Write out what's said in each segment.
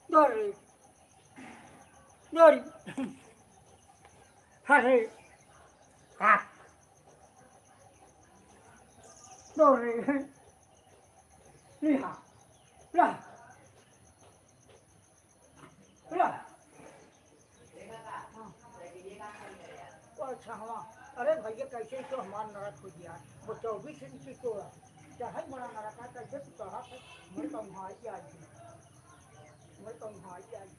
Dori, Dori, Hari, Kak, Dori, Liha, Lah, Lah, Sama, अरे भैया कैसे तो हमारा नरक हो गया वो 24 इंच को चाहे बड़ा नरक है कैसे तो चढ़ा था मैं तो भाई आज मैं तो भाई आज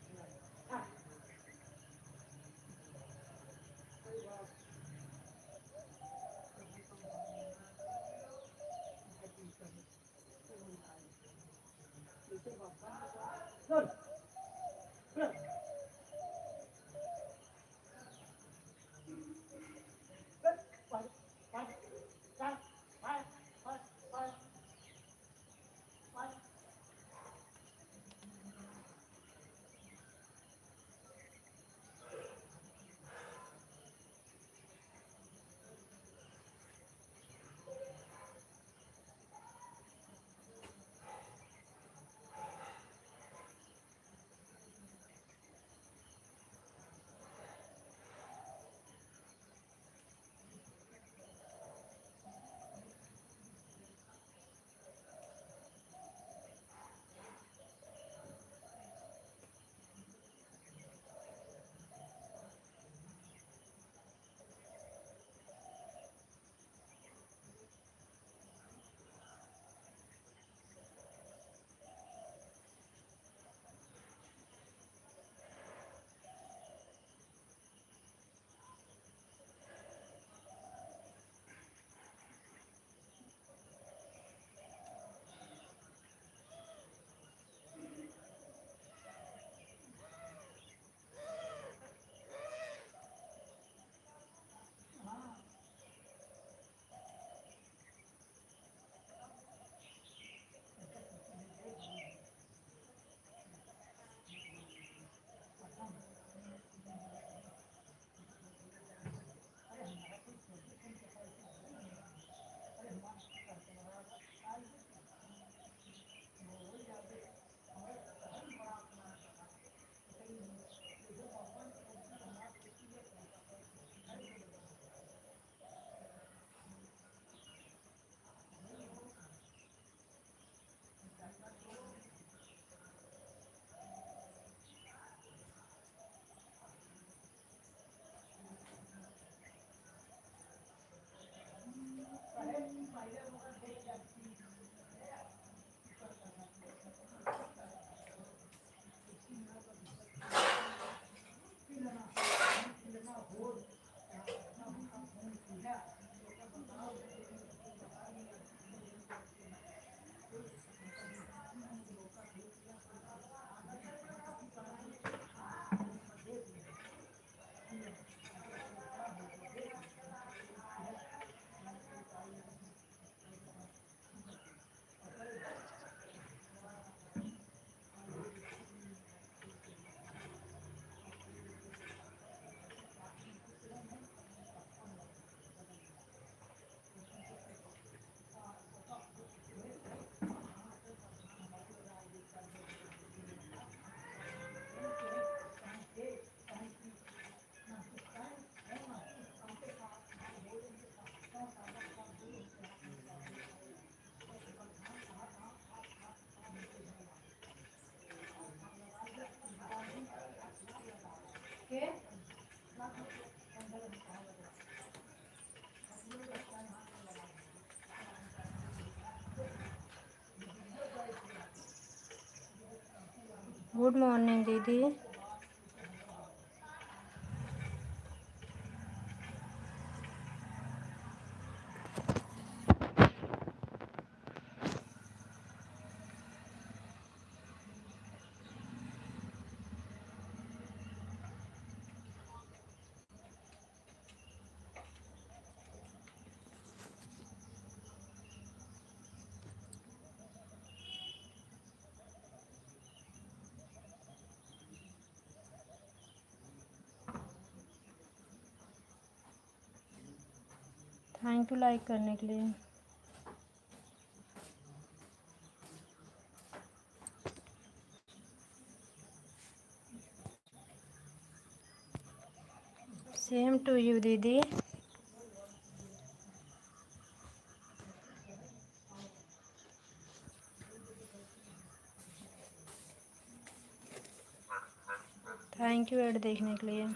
गुड मॉर्निंग दीदी। थैंक यू लाइक करने के लिए। सेम टू यू दीदी। थैंक यू ऐड देखने के लिए।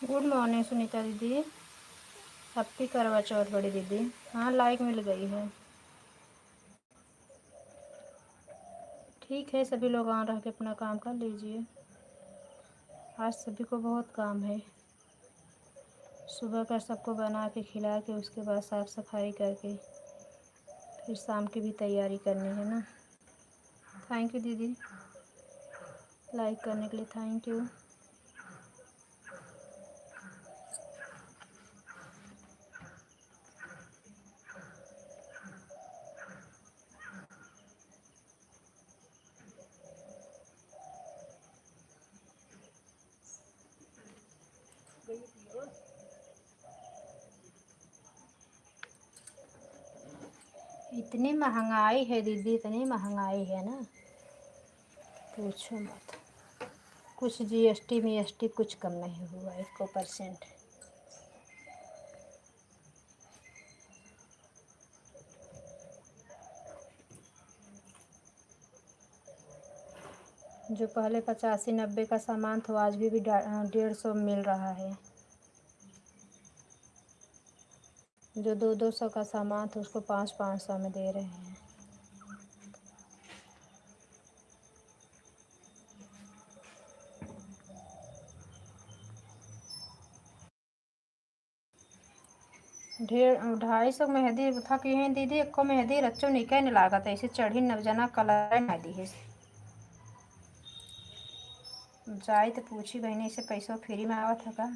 गुड मॉर्निंग सुनीता दीदी, हैप्पी करवा चौथ बड़ी दीदी। हाँ लाइक मिल गई है। ठीक है, सभी लोग आ रह के अपना काम कर लीजिए। आज सभी को बहुत काम है। सुबह का सबको बना के खिला के उसके बाद साफ़ सफाई करके फिर शाम की भी तैयारी करनी है ना। थैंक यू दीदी, लाइक करने के लिए थैंक यू। गई थी और इतनी महंगाई है दीदी, इतनी महंगाई है ना, पूछो मत। कुछ जीएसटी में एसटी कुछ कम नहीं हुआ 1%। जो पहले 85-90 का सामान था आज भी 150 मिल रहा है। जो 200-200 का सामान था उसको 500-500 में दे रहे हैं। ढेर 250 मेहंदी था कि हैं दीदी, एको मेहंदी रच्चो निके नहीं लागत ऐसे चढ़ी नवजना कलर मेहंदी है। जाई तो पूछी बहनी से पैसा फ्री में आवत है का।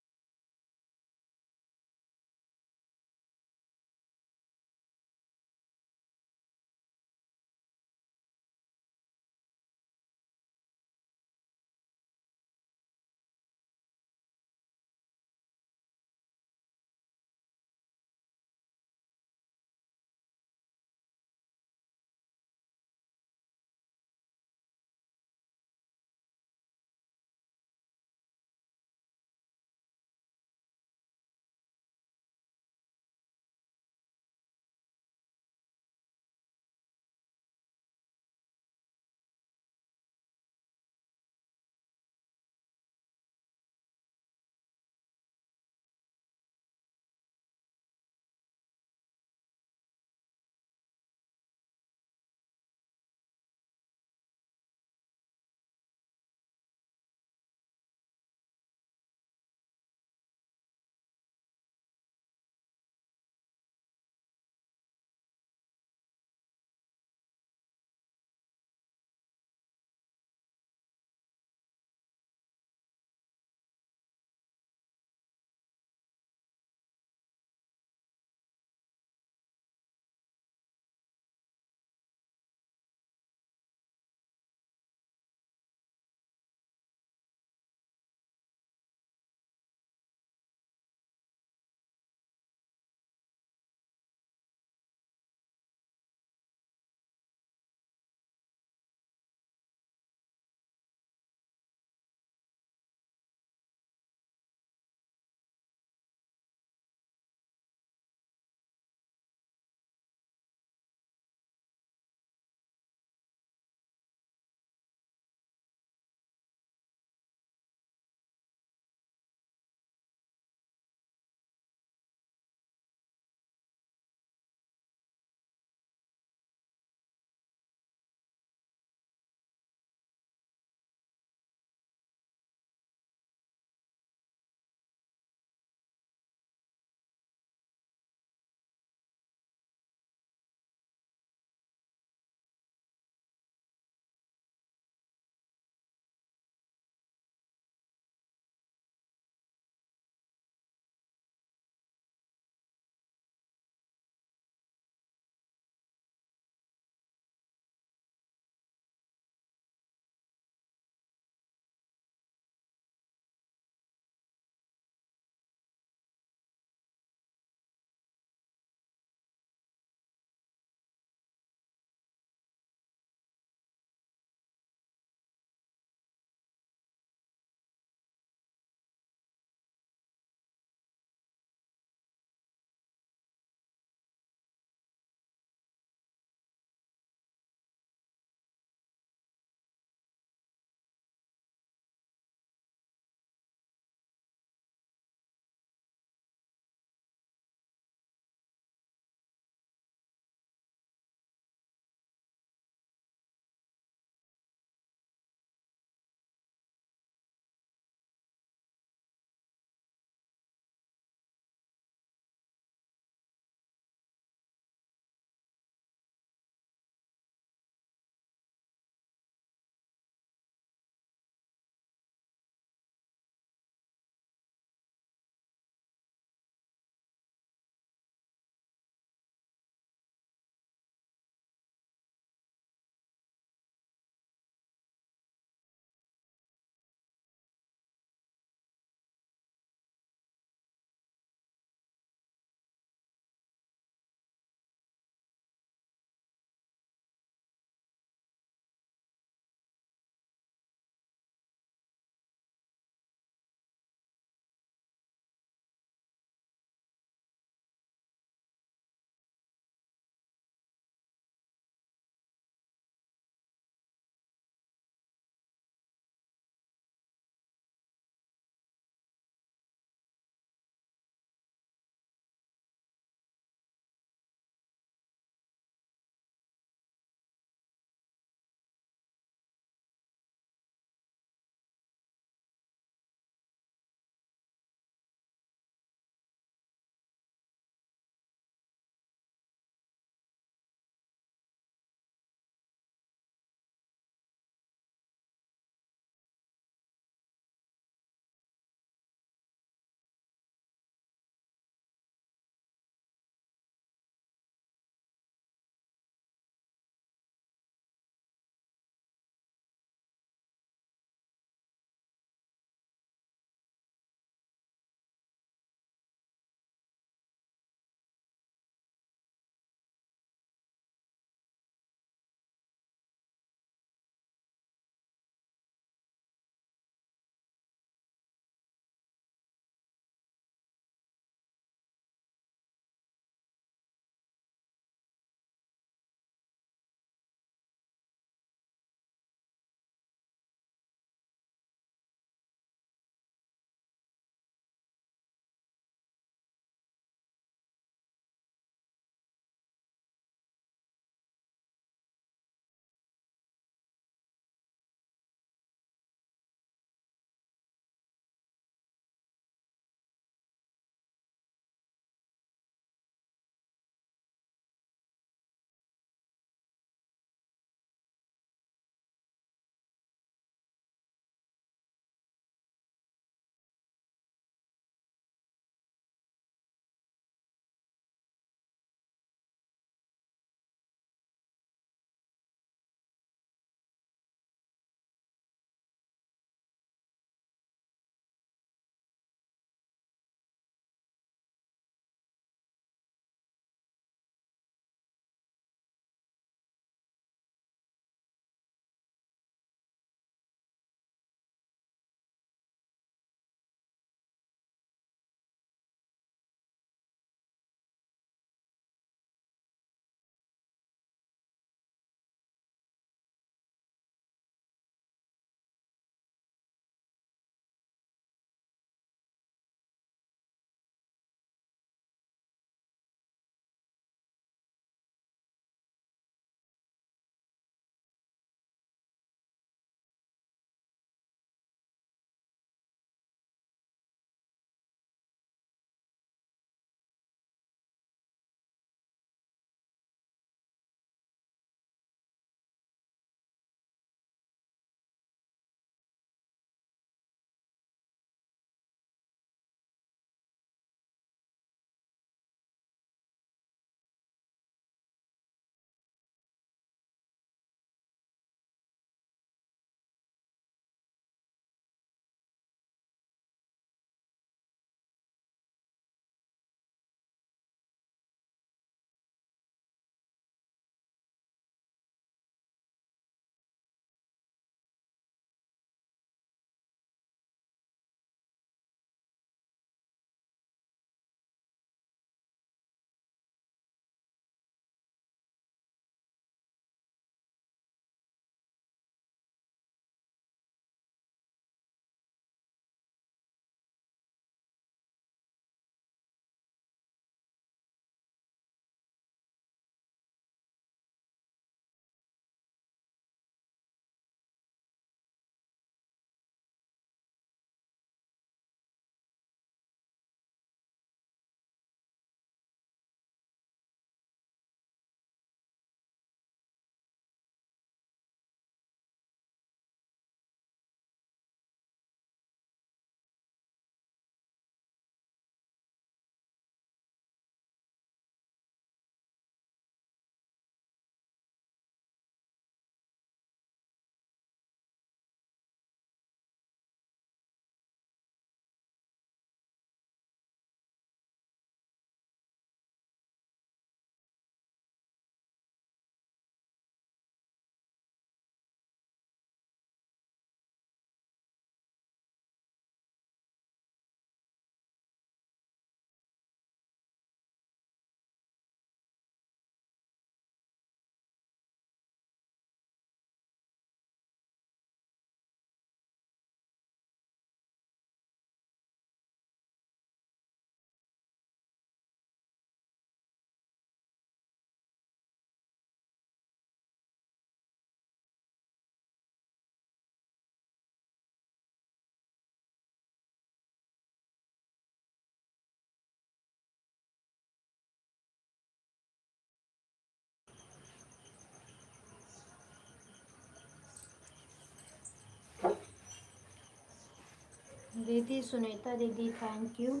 दीदी सुनीता दीदी thank you.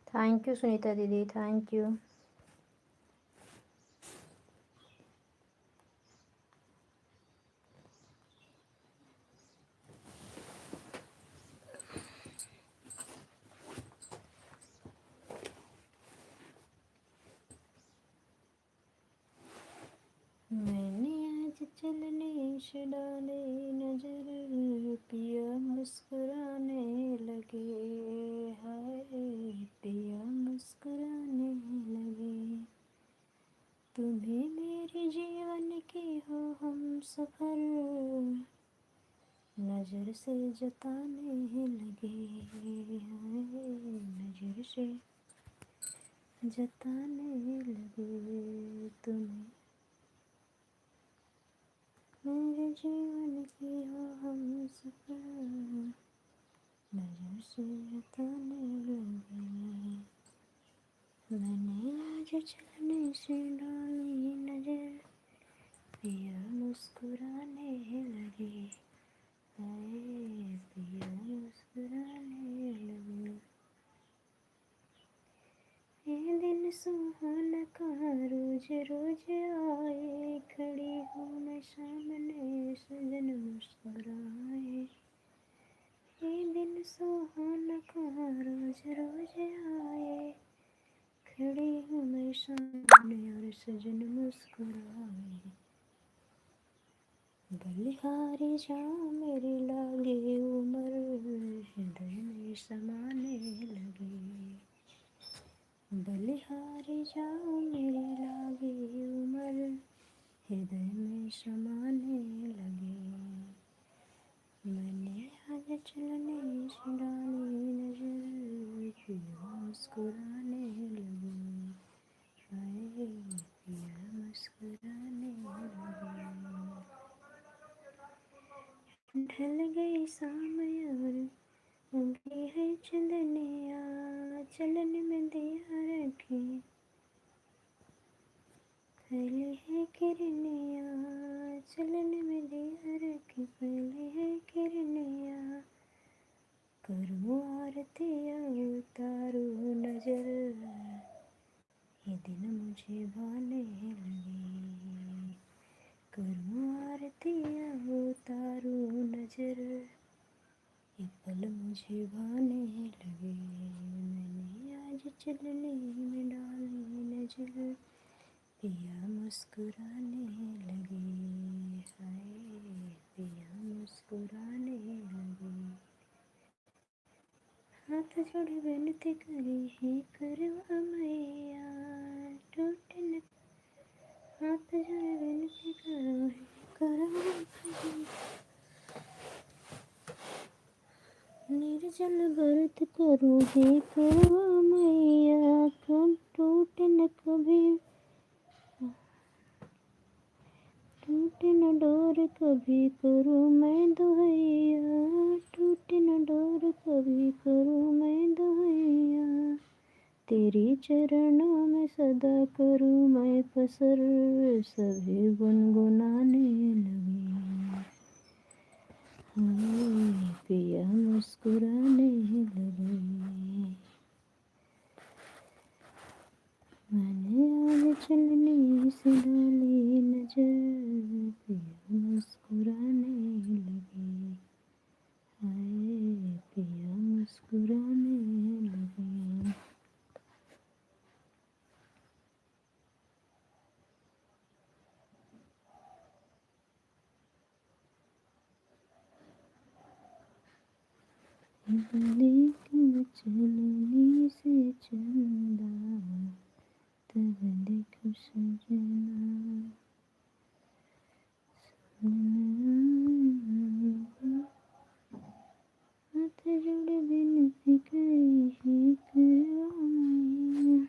Thank you Sunita दीदी थैंक यू। मैंने आज चलने से डाले नजर, पिया मुस्कुराने लगे, हाय पिया मुस्कुराने लगे। तुम्हें मेरे जीवन की हो हम सफर, नजर से जताने लगे, हाय नजर से जताने लगे। तुम्हें मेरे जीवन की हो हम सफर, नजर से जताने लगे। मैंने आज चलने से डाली नजर, पिया मुस्कुराने लगे, हाय पिया मुस्कुराने लगे। ये दिन सुहाना कहाँ रोज रोज आए, खड़ी हूँ मैं सामने सजन मुस्कुराए। ये दिन सुहाना कहाँ रोज रोज आए, खड़ी हूँ मैं सामने और सजन मुस्कुराए। बलिहारी जाऊँ मेरी लागे उम्र, हृदय में समाने लगे। बलिहारी जाऊँ मेरी लागे उम्र, हृदय में समाने लगे। मैंने आज चलने से डाली नजर, पिया मुस्कुराने लगे, हाय पिया मुस्कुराने लगे। चंदनिया चलन में दिया रखी, पहले है किरनिया चलन में दिया रखी, पहले है किरनिया। करूँ आरती उतारू नजर, ये दिन मुझे भाने लगे। करूँ आरती उतारू नजर, ये पल मुझे भाने लगे। मैंने आज चलने में डाली नजर, पिया मुस्कुराने लगे। हाय पिया मुस्कुराने लगे। हाथ जोड़े विनती करी है करवा मैया, टूटे न हाथ जोड़े विनती करो है करवा मैया। निर्जल व्रत करो है करवा मैया, कब टूटे न कभी टूटे न डोर कभी करूँ मैं दुहैया, टूटे न डोर कभी करूँ मैं दुहैया। तेरी चरणों में सदा करूँ मैं पसर, सभी गुनगुनाने लगे। हाय पिया मुस्कुराने लगे। मैंने आज चलने से डाली नजर, पिया मुस्कुराने लगे। हाय पिया मुस्कुराने लगे। लेकिन चलने से चंदा, तब देखो सजना। हाथ जोड़े विनती करी है करवा मैया।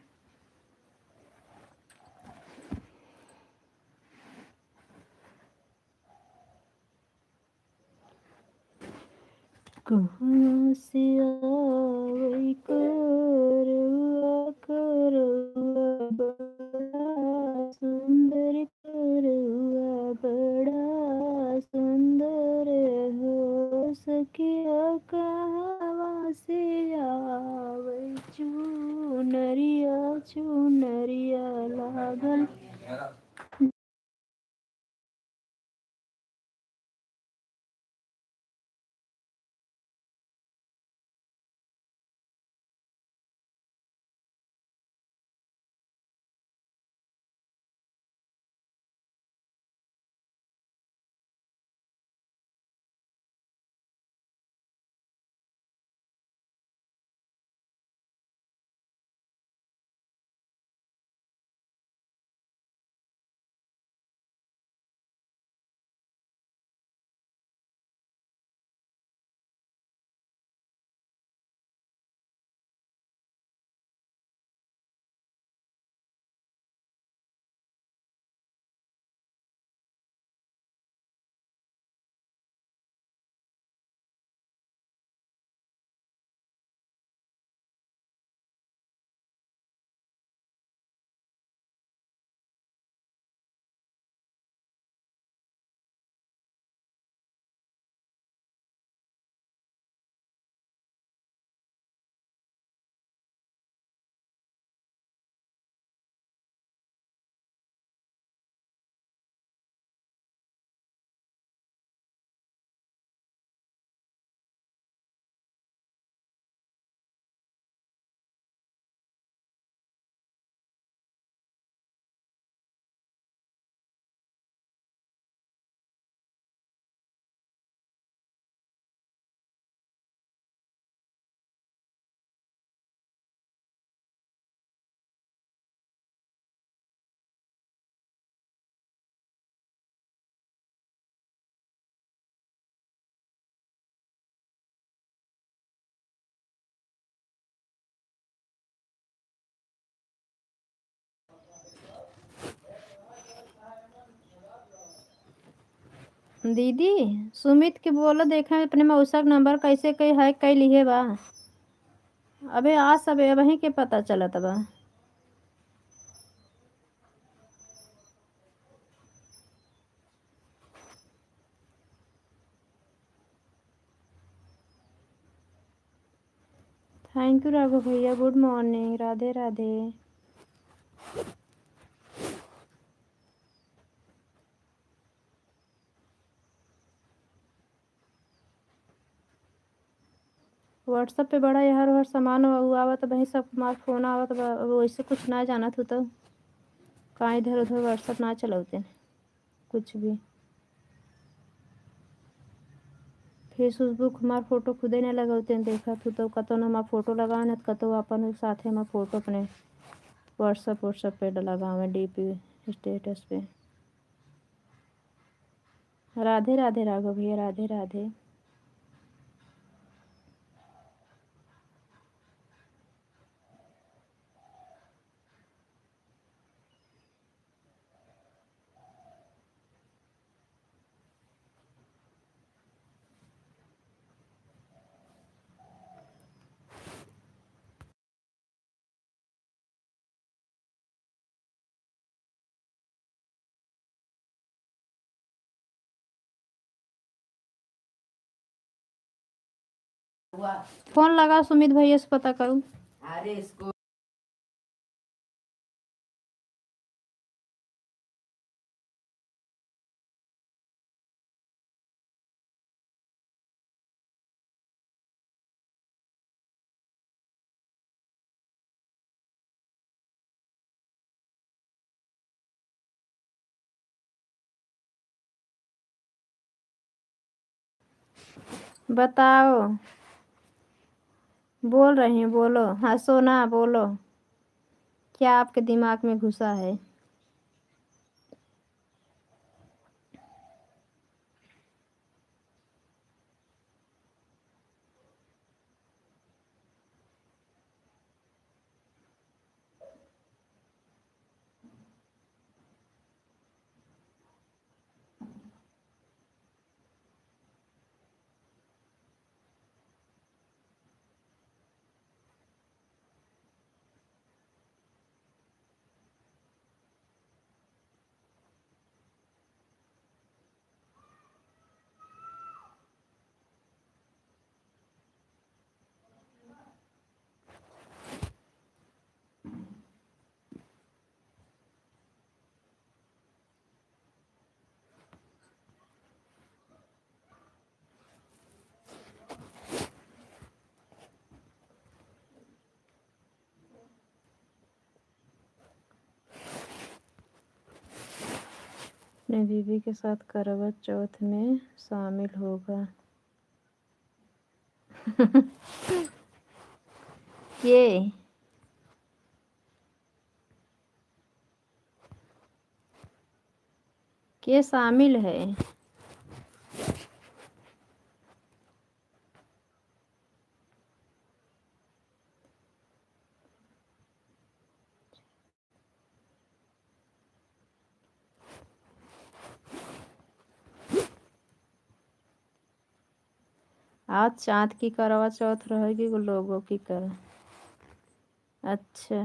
कहाँ से आवै करवा करवा, बड़ा सुंदर करवा बड़ा सुंदर हो। सखिया कहाँ से आवै चुनरिया चुनरिया लागल। दीदी सुमित के बोलो देखा अपने मौसा के नंबर कैसे कई है कई लिए बा। अबे आज सब वहीं के पता चलत बा। थैंक यू राघव भैया, good morning, Radhe Radhe. WhatsApp पे बड़ा यार हर सामान आवत वही सब हमार फोन आवत वैसे कुछ ना जानत हो तो कहाँ इधर उधर व्हाट्सएप ना चलाते कुछ भी। फेसबुक हमार फोटो खुदे नहीं लगाते देखा तो कतो न हमार फोटो लगावे कतो अपन साथे हमार फोटो अपने व्हाट्सएप पे लगावे डीपी स्टेटस पे। राधे राधे राघव भैया, राधे राधे। फोन लगा सुमित भैया से पता करूँ। अरे इसको बताओ, बोल रही हूँ, बोलो। हाँ सोना बोलो, क्या आपके दिमाग में घुसा है? अपने बीवी के साथ करवा चौथ में शामिल होगा। ये शामिल है? आज चाँद की करवा चौथ रहेगी वो लोगों की कर। अच्छा,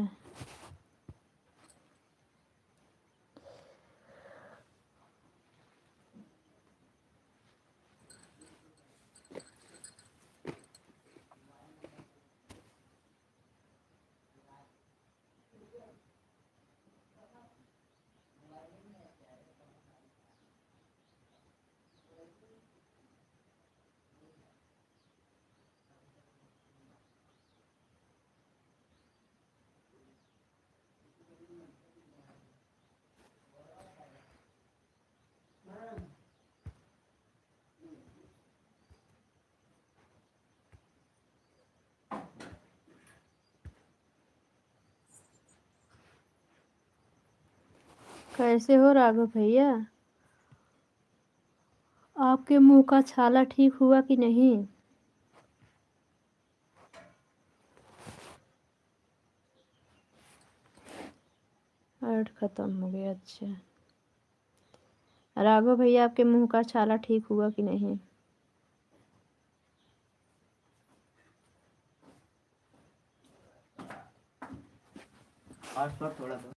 कैसे हो राघव भैया? आपके मुंह का छाला ठीक हुआ कि नहीं? अर्ड खत्म हो गया। अच्छा राघव भैया, आपके मुंह का छाला ठीक हुआ कि नहीं? आस पास थोड़ा सा।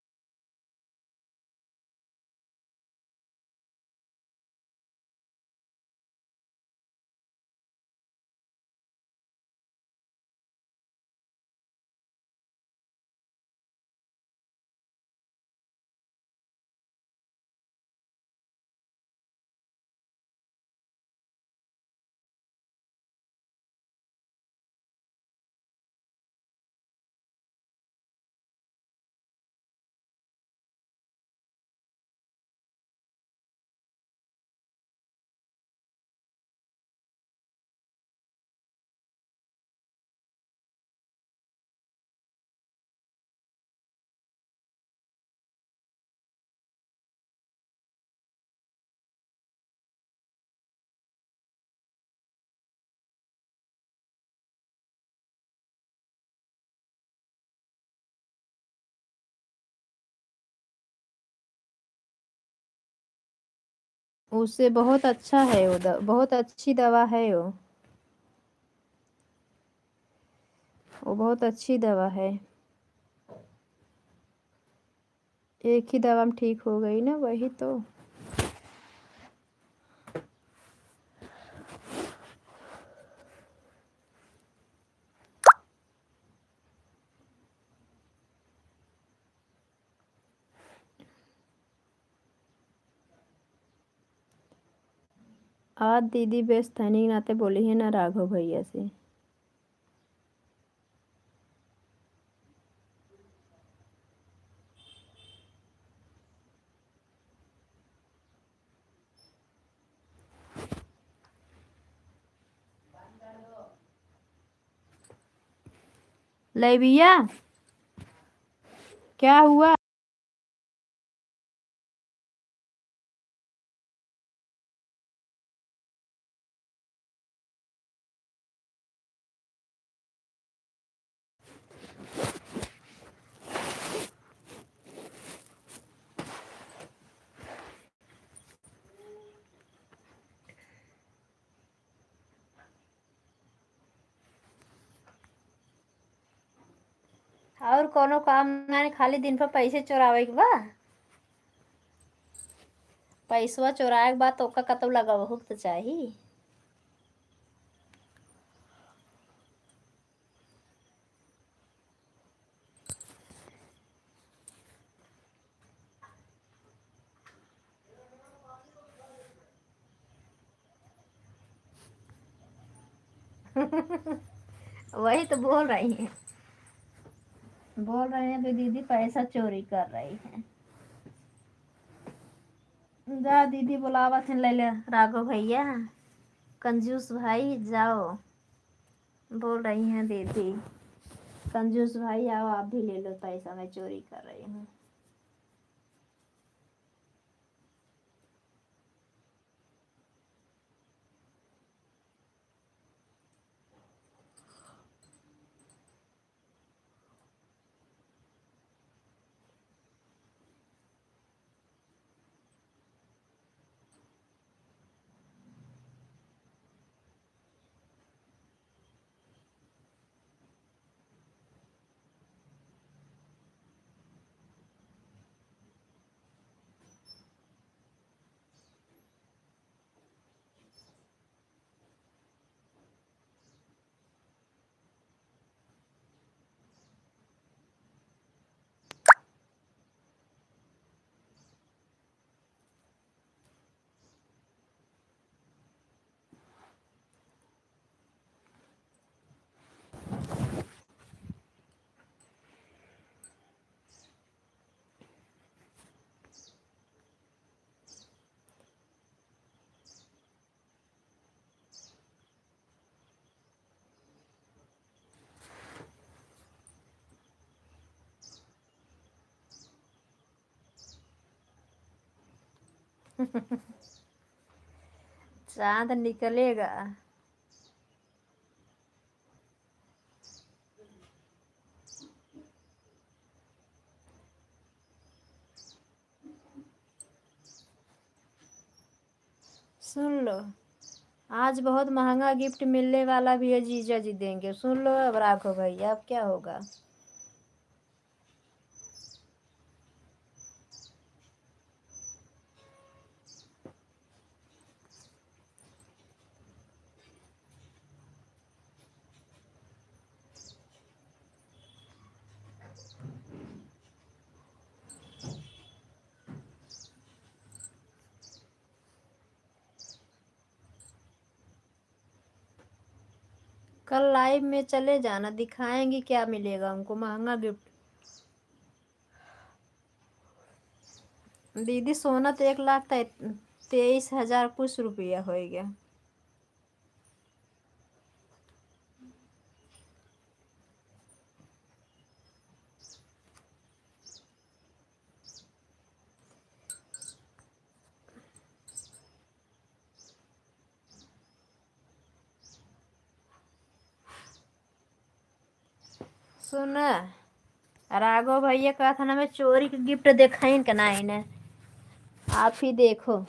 उससे बहुत अच्छा है वो बहुत अच्छी दवा है वो बहुत अच्छी दवा है। एक ही दवा में ठीक हो गई ना, वही तो। आज दीदी व्यस्त है नहीं नाते बोली है ना राघव भैया से। ले भैया, क्या हुआ? और कोनो काम ना, खाली दिन पर पैसे चोरावे के बा। पैसवा चोराए के बाद तो ओका कतौ लगावहु तो चाही। वही तो बोल रही हैं, बोल रहे हैं तो दीदी पैसा चोरी कर रही है। जा दीदी बुलावा थे, ले ले राघव भैया, कंजूस भाई जाओ। बोल रही हैं दीदी, कंजूस भाई आओ आप भी ले लो पैसा, मैं चोरी कर रही हूँ। चांद निकलेगा। सुन लो, आज बहुत महंगा गिफ्ट मिलने वाला भी है, जीजा जी देंगे। सुन लो अब राघव भैया, अब क्या होगा। कल लाइव में चले जाना, दिखाएंगे क्या मिलेगा उनको, महंगा गिफ्ट। दीदी सोना तो 1,23,000 कुछ रुपया हो गया। सुन, राघव भैया कहा था ना मैं चोरी के गिफ्ट दिखाइन का ना इन्हें, आप ही देखो।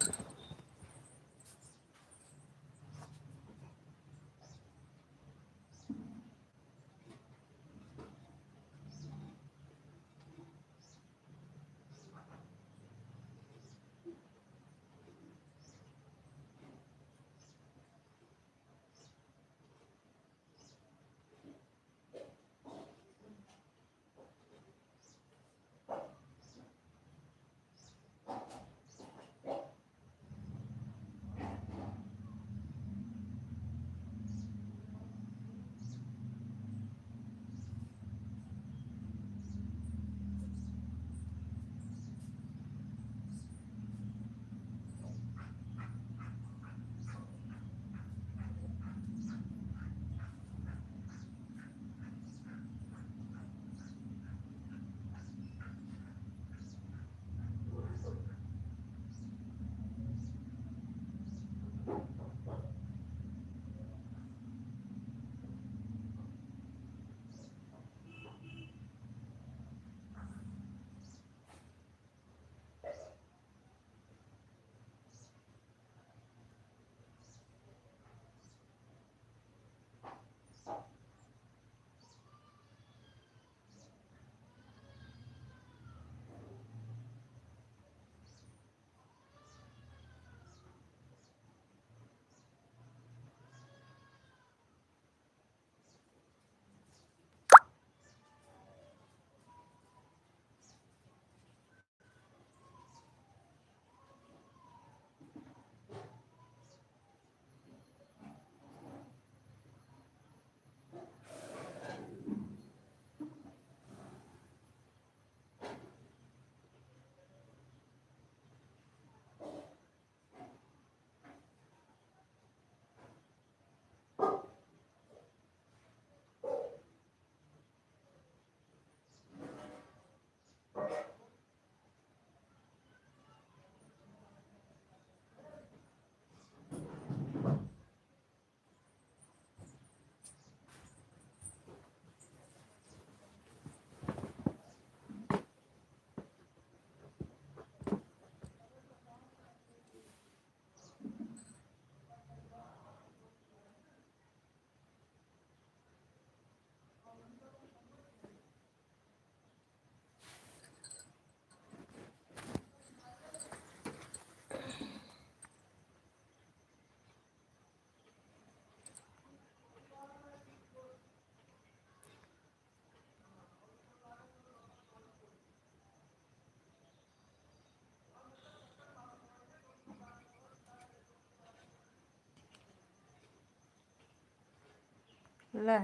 ले,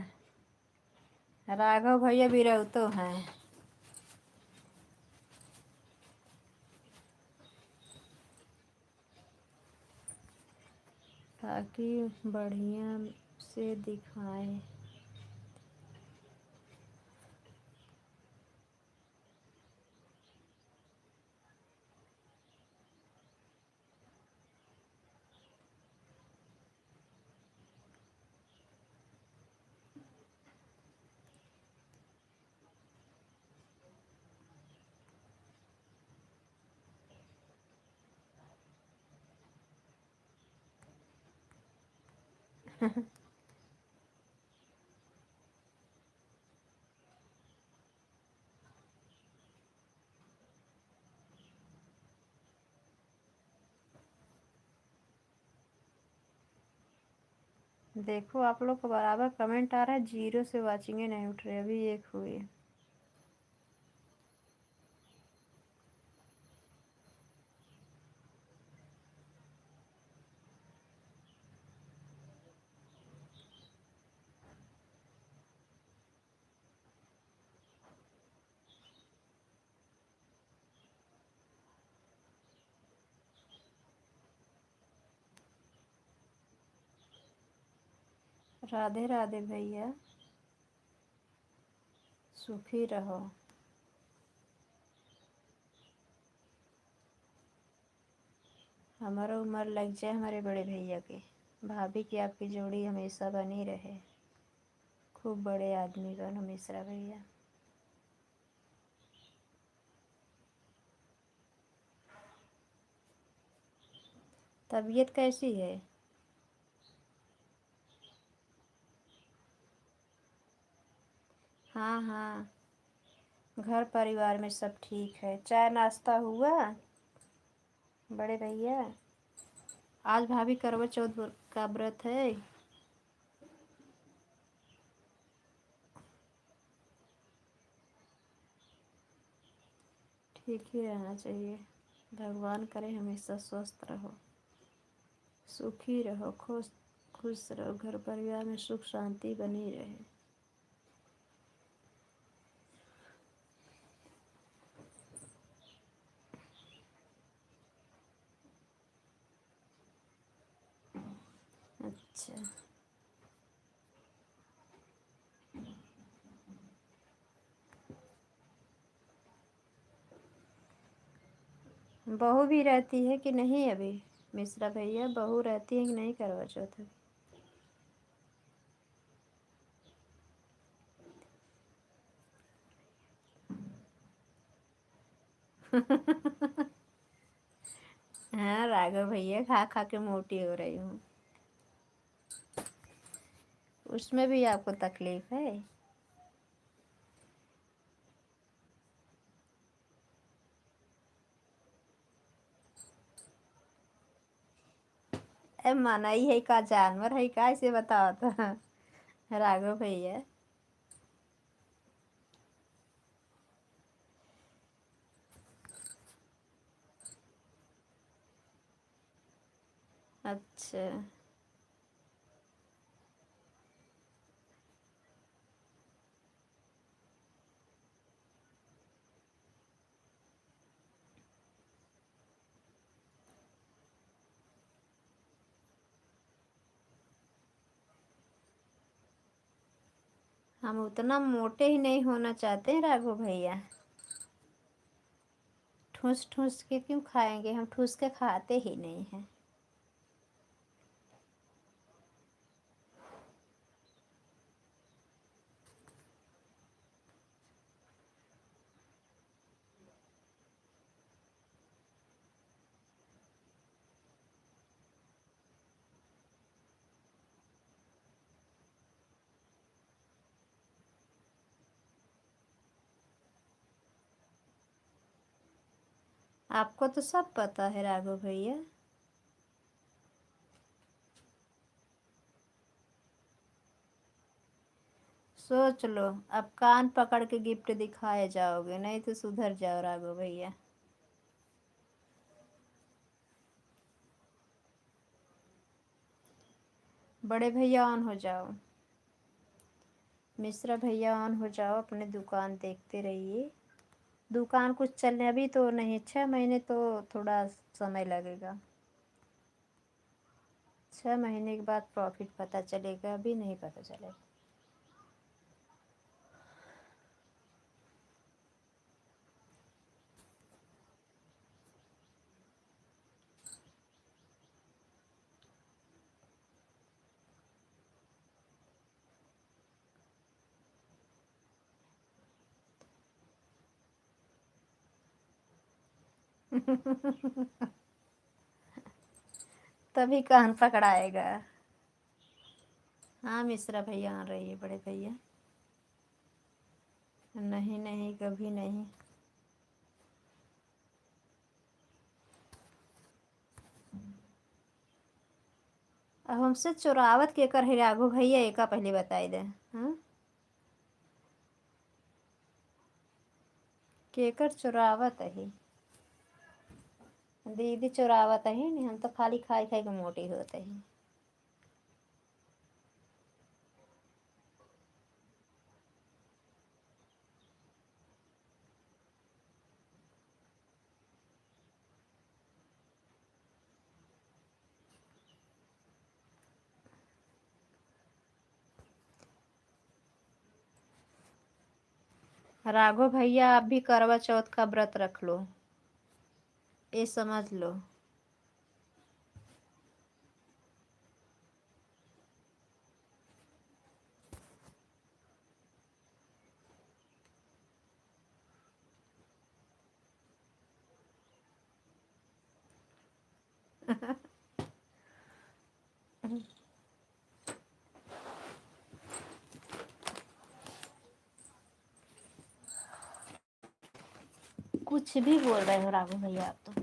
राघव भैया भी रहो तो हैं। ताकि बढ़िया से दिखाए। देखो आप लोग को बराबर कमेंट आ रहा है, 0 से वाचिंगे नहीं उठ रहे, अभी 1 हुई। राधे राधे भैया, सुखी रहो। हमारा उम्र लग जाए हमारे बड़े भैया के। भाभी की आपकी जोड़ी हमेशा बनी रहे। खूब बड़े आदमी बनो मिश्रा भैया। तबीयत कैसी है? हाँ हाँ, घर परिवार में सब ठीक है। चाय नाश्ता हुआ बड़े भैया? आज भाभी करवा चौथ का व्रत है। ठीक ही रहना चाहिए। भगवान करे हमेशा स्वस्थ रहो, सुखी रहो, खुश खुश रहो, घर परिवार में सुख शांति बनी रहे। अच्छा, बहू भी रहती है कि नहीं अभी? मिश्रा भैया, बहू रहती है कि नहीं करवा चौथ? हाँ राघव भैया, खा खा के मोटी हो रही हूँ। उसमें भी आपको तकलीफ है? ए मनाई है का जानवर है का, इसे बताओ तो। राघव भैया, अच्छा। हम उतना मोटे ही नहीं होना चाहते हैं राघव भैया। ठूस ठूस के क्यों खाएंगे? हम ठूस के खाते ही नहीं हैं। आपको तो सब पता है राघव भैया। सोच लो, अब कान पकड़ के गिफ्ट दिखाए जाओगे, नहीं तो सुधर जाओ राघव भैया। बड़े भैया ऑन हो जाओ। मिश्रा भैया ऑन हो जाओ, अपने दुकान देखते रहिए। दुकान कुछ चलने अभी तो नहीं, 6 महीने तो थोड़ा समय लगेगा। 6 महीने के बाद प्रॉफिट पता चलेगा, अभी नहीं पता चलेगा। तभी कान पकड़ाएगा। हाँ मिश्रा भैया आ रही है बड़े भैया। नहीं नहीं, कभी नहीं। अब हमसे चोरावत के कर है राघव भैया, एका पहले बताई दे। हाँ, केकर चोरावत है? दीदी चोरावत है नहीं, हम तो खाली खाई खाई के मोटी होते हैं। राघव भैया आप भी करवा चौथ का व्रत रख लो, ये समझ लो। कुछ भी बोल रहे हो राघव भैया आप तो।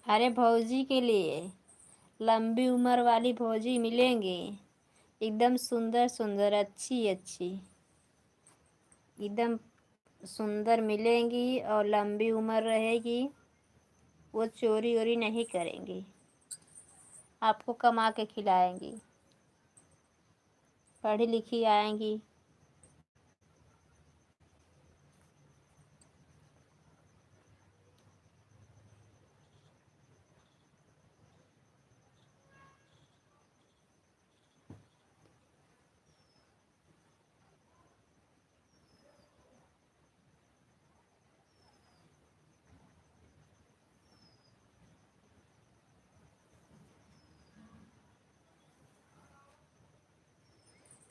अरे भौजी के लिए लंबी उम्र वाली भौजी मिलेंगी, एकदम सुंदर सुंदर, अच्छी अच्छी, एकदम सुंदर मिलेंगी और लंबी उम्र रहेगी। वो चोरी वोरी नहीं करेंगी, आपको कमा के खिलाएंगी, पढ़ी लिखी आएंगी।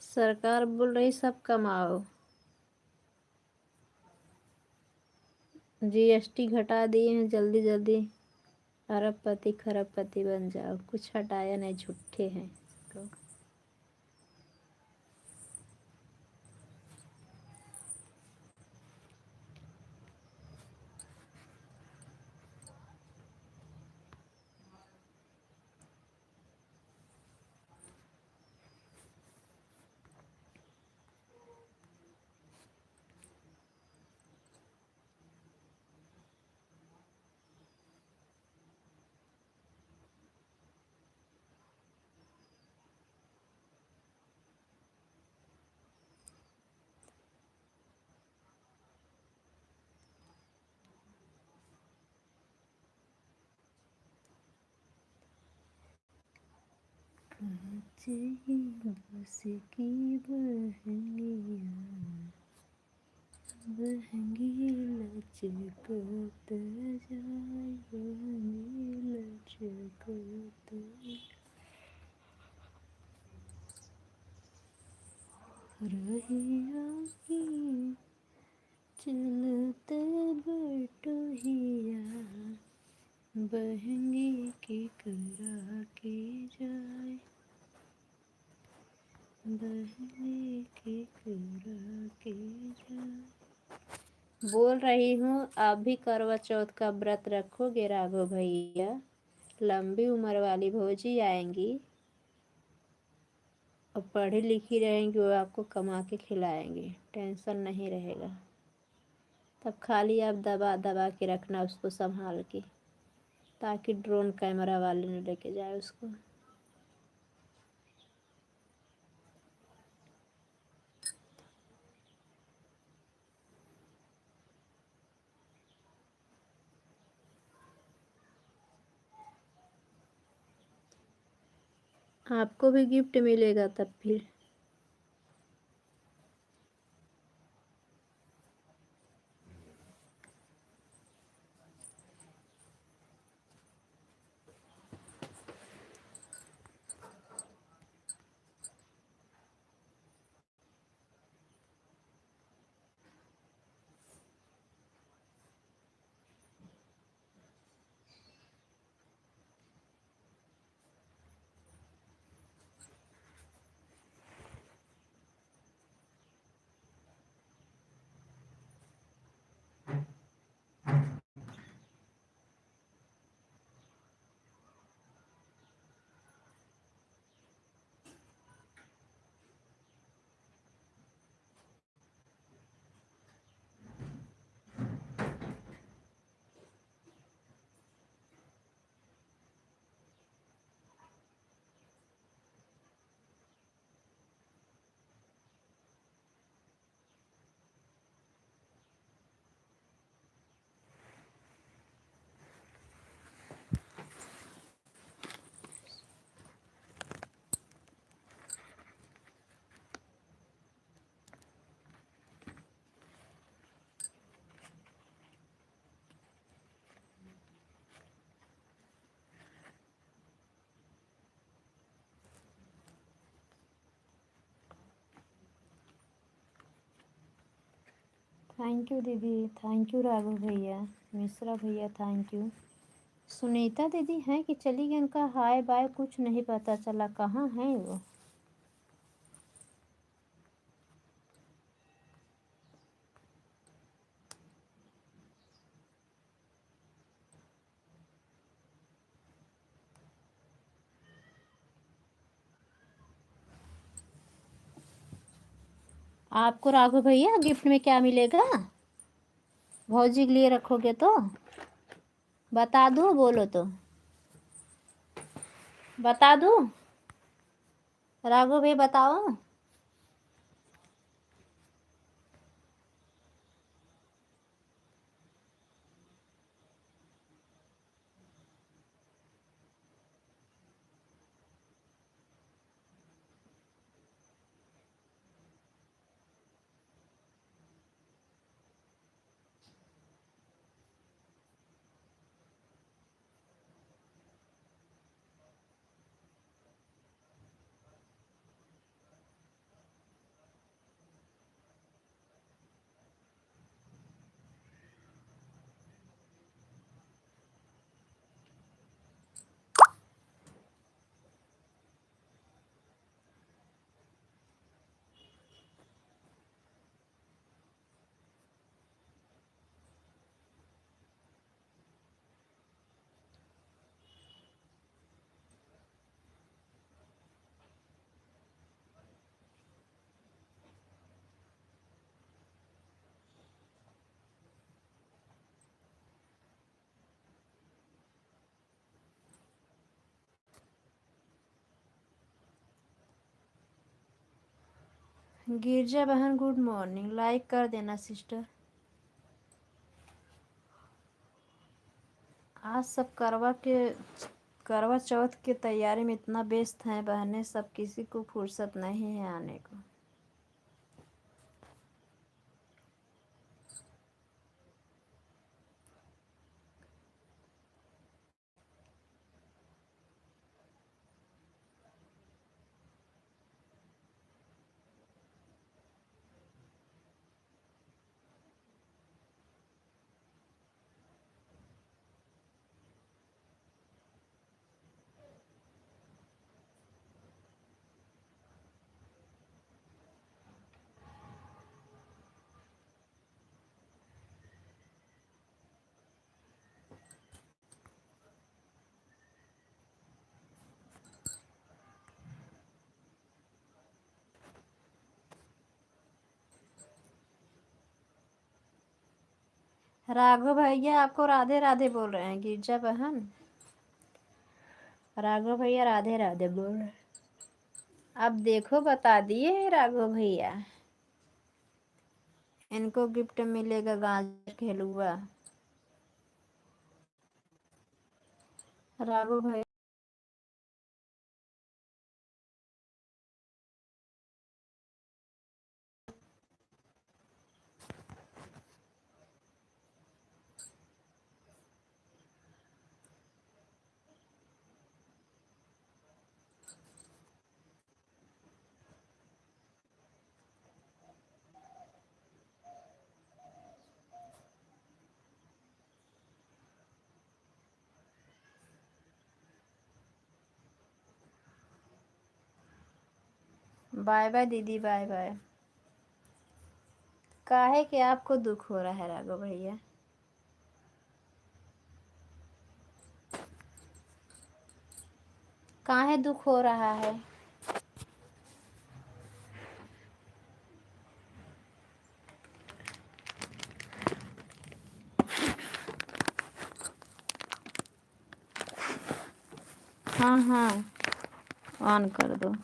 सरकार बोल रही सब कमाओ, जीएसटी घटा दिए हैं, जल्दी जल्दी अरबपति खरबपति बन जाओ। कुछ हटाया नहीं, झूठे हैं लोग। बस की बहनिया बहंगी लचकत जाए, बहंगी लचकत रहिया की चलते बटोहिया, बहंगी की करा के जाए, बहंगी की करा के जाए। बोल रही हूँ आप भी करवा चौथ का व्रत रखोगे राघव भैया, लंबी उम्र वाली भौजी आएंगी और पढ़ी लिखी रहेंगी, वो आपको कमा के खिलाएंगे, टेंशन नहीं रहेगा। तब खाली आप दबा दबा के रखना उसको संभाल के, ताकि ड्रोन कैमरा वाले ने लेके जाए उसको। आपको भी गिफ्ट मिलेगा तब फिर। थैंक यू दीदी, थैंक यू राघव भैया, मिश्रा भैया थैंक यू। सुनीता दीदी हैं कि चली गई, उनका हाय बाय कुछ नहीं पता चला, कहाँ हैं वो। आपको राघव भैया गिफ्ट में क्या मिलेगा, भौजी के लिए रखोगे तो बता दूँ, बोलो तो बता दूँ, राघव भैया बताओ। गिरजा बहन गुड मॉर्निंग, लाइक कर देना सिस्टर। आज सब करवा चौथ की तैयारी में इतना व्यस्त हैं बहनें सब, किसी को फुर्सत नहीं है आने को। राघव भैया आपको राधे राधे बोल रहे हैं, गिरजा बहन राघव भैया राधे राधे बोल रहे हैं। अब देखो बता दिए राघव भैया, इनको गिफ्ट मिलेगा गाजर के हलवा। राघव भैया बाय बाय दीदी, बाय बाय। काहे कि आपको दुख हो रहा है राघव भैया, काहे दुख हो रहा है। हाँ हाँ ऑन कर दो।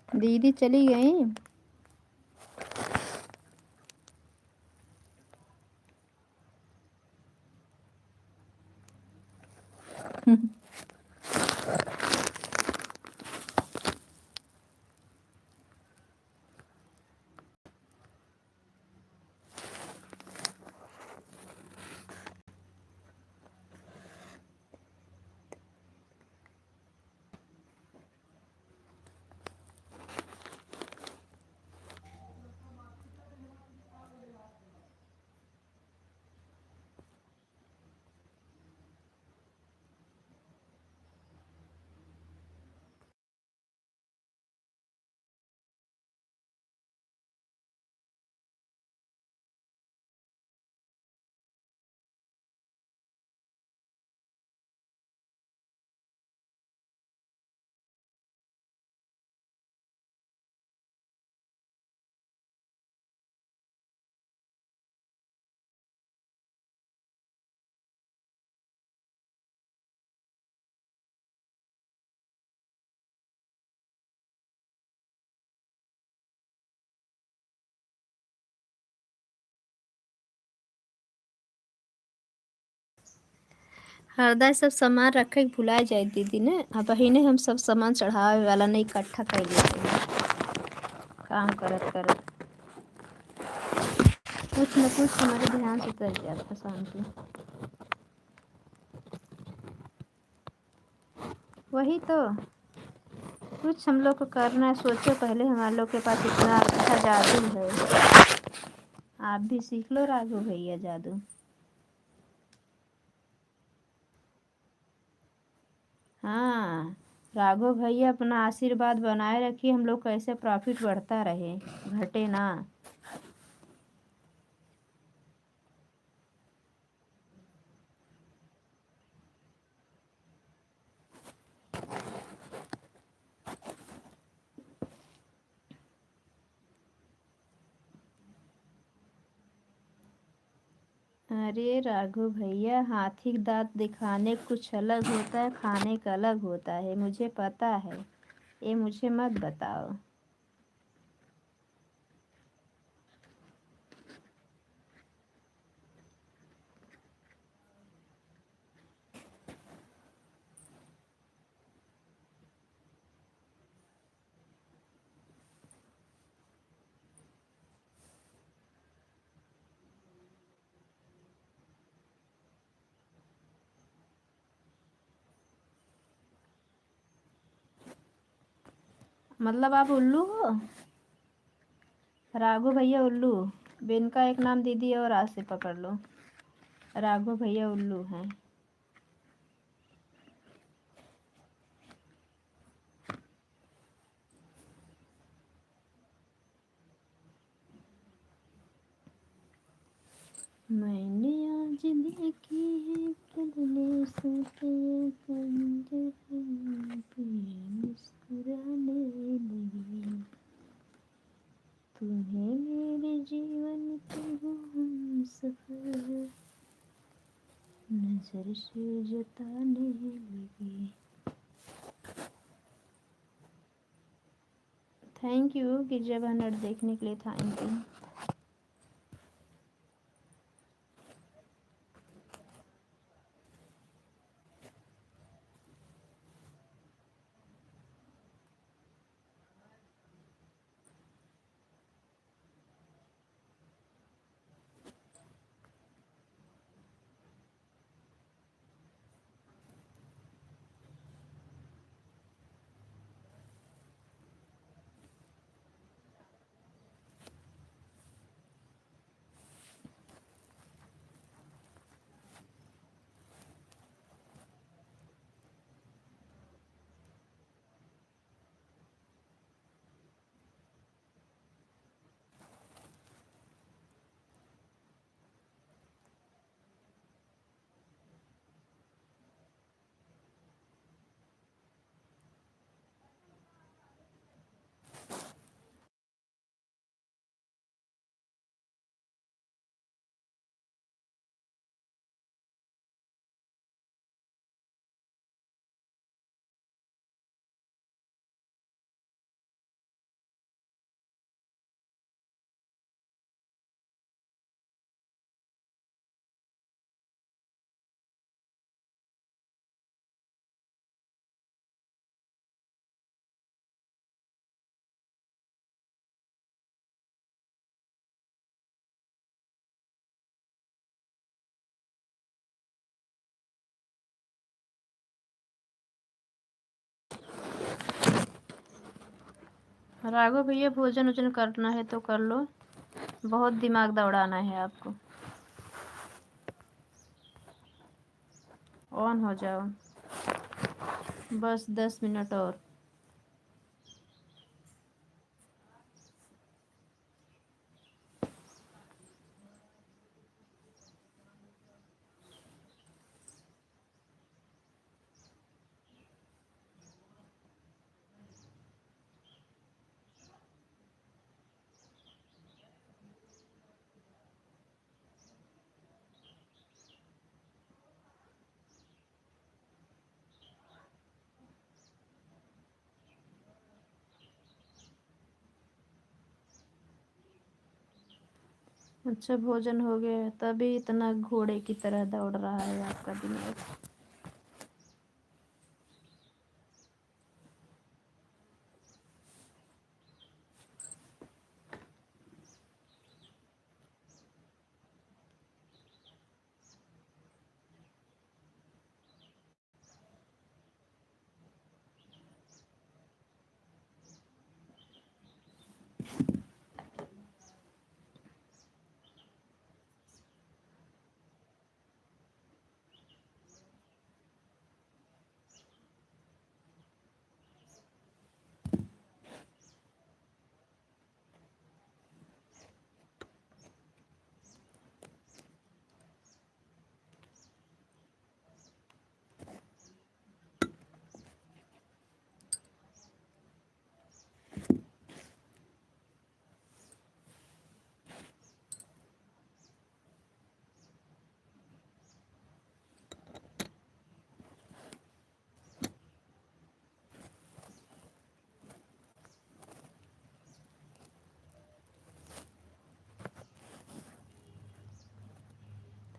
दीदी चली गई। हरदा सब सामान रखे के भुला जाए दीदी ने। अब ही हम सब सामान चढ़ावे वाला नहीं इकट्ठा कर लिए काम करत करत कुछ न कुछ हमारे ध्यान से कर जाता शांति। वही तो कुछ हम लोग को करना है। सोचो पहले हमारे लोग के पास इतना अच्छा जादू है। आप भी सीख लो राघव भैया जादू। हाँ, राघव भैया अपना आशीर्वाद बनाए रखिए, हम लोग कैसे प्रॉफिट बढ़ता रहे, घटे ना। अरे राघव भैया, हाथी का दांत दिखाने कुछ अलग होता है, खाने का अलग होता है, मुझे पता है। ये मुझे मत बताओ। मतलब आप उल्लू हो? राघव भैया उल्लू। बिन का एक नाम दीदी और आज से पकड़ लो। राघव भैया उल्लू हैं। मैंने आज देखी है कितने सोते खंजर पे मुस्कुराने लगी। तुम्हें मेरे जीवन की वो हम सफर नजर से जताने लगी। थैंक यू गिरजा नट देखने के लिए, थैंक यू। राघव भैया भोजन वोजन करना है तो कर लो, बहुत दिमाग दौड़ाना है आपको। ऑन हो जाओ, बस 10 मिनट और। अच्छा भोजन हो गया, तभी इतना घोड़े की तरह दौड़ रहा है आपका दिमाग।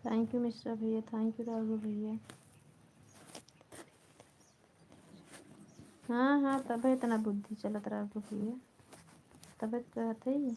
थैंक यू मिश्रा भैया, थैंक यू राघव भैया। हाँ हाँ, तब इतना बुद्धि चलत राघव भैया, तब कहत ही।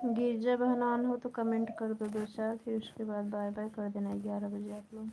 गिरजा बहनान हो तो कमेंट कर दो 2-4, फिर उसके बाद बाय बाय कर देना 11 बजे आप लोग।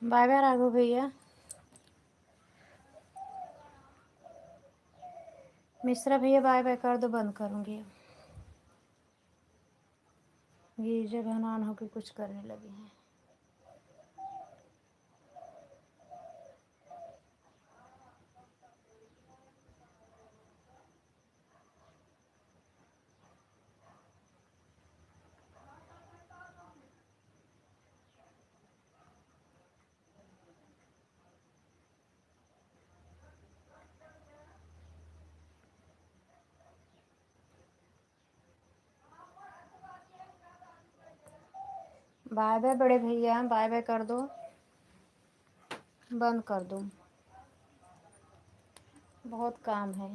बाय बाय राघव भैया। मिश्रा भैया बाय बाय कर दो, बंद करूँगी। ये जब हनान होकर कुछ करने लगी हैं। बाय बाय बड़े भैया, बाय बाय कर दो, बंद कर दो, बहुत काम है।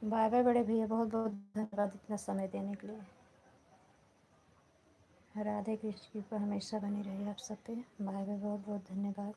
बाय बाय बड़े भैया, बहुत बहुत धन्यवाद इतना समय देने के लिए। राधे कृष्ण की कृपा हमेशा बनी रही आप सब पे। बाय बाय, बहुत बहुत धन्यवाद।